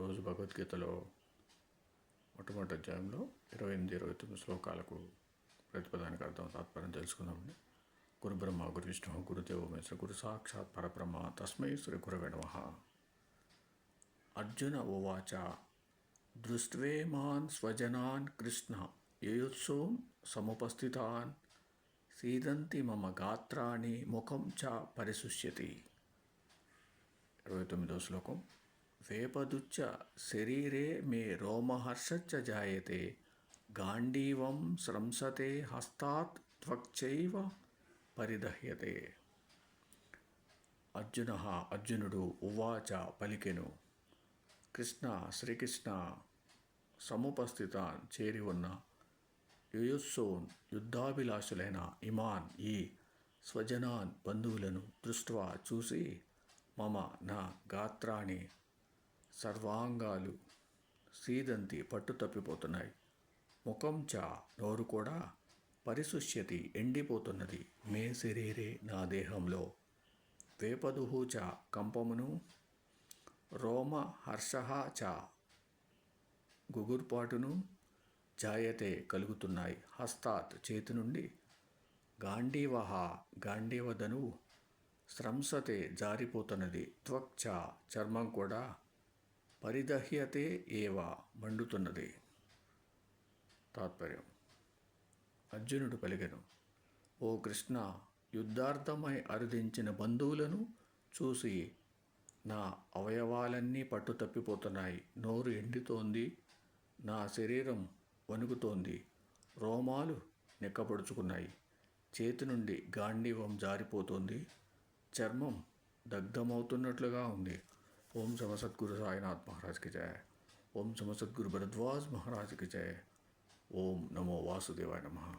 ఈరోజు భగవద్గీతలో మొట్టమొదటి అధ్యాయంలో 28-29 శ్లోకాలకు ప్రతిపదానికి అర్థం తాత్పర్యం తెలుసుకుందామండి. గురు బ్రహ్మ గురు విష్ణు గురుదేవో మహేశ్వర గురు సాక్షాత్ పరబ్రహ్మ తస్మై శ్రీ గురవే నమః. అర్జున ఉవాచ దృష్ట్వేమాన్ స్వజనాన్ కృష్ణ యయుత్సోం సముపస్థితాన్ సీదంతి మమ గాత్రాణి ముఖం చ పరిశుష్యతి. 29వ శ్లోకం. వేపదుచ్చ శరీరే మే రోమహర్షచ్చ జాయతే గాండీవం స్రంసతే హస్తాత్ త్వక్చైవ పరిదహ్యతే. అర్జునుడు ఉవాచ పలికెను. కృష్ణ శ్రీకృష్ణ సముపస్థితాన్ చేరి ఉన్న యుయుత్సోన్ యుద్ధాభిలాషులైన ఇమాన్ ఈ స్వజనాన్ బంధువులను దృష్ట్వా చూసి మమ నా గాత్రాన్ని సర్వాంగాలు సీదంతి పట్టు తప్పిపోతున్నాయి, ముఖం చ నోరు కూడా పరిశుష్యతి ఎండిపోతున్నది, మే శరీరే నా దేహంలో, వేపదుహు చ కంపమును, రోమ హర్షః చ గుగుర్పాటును, జాయతే కలుగుతున్నాయి, హస్తాత్ చేతి నుండి, గాండీవః గాండీవధనువు, స్రంసతే జారిపోతున్నది, త్వక్ చ చర్మం కూడా, పరిదహ్యతే ఏవ మండుతున్నది. తాత్పర్యం. అర్జునుడు పలికెను, ఓ కృష్ణ, యుద్ధార్థమై అరుదించిన బంధువులను చూసి నా అవయవాలన్నీ పట్టు తప్పిపోతున్నాయి, నోరు ఎండుతోంది, నా శరీరం వణుకుతోంది, రోమాలు నిక్కపొడుచుకున్నాయి, చేతి నుండి గాండీవం జారిపోతుంది, చర్మం దగ్ధమవుతున్నట్లుగా ఉంది. ఓం సమ సద్గురు సాయినాథ్ మహారాజ్ కి జయ. ఓం సమ సద్గురు భరద్వాజ్ మహారాజ్ కి జయ. ఓం నమో వాసుదేవాయ నమః.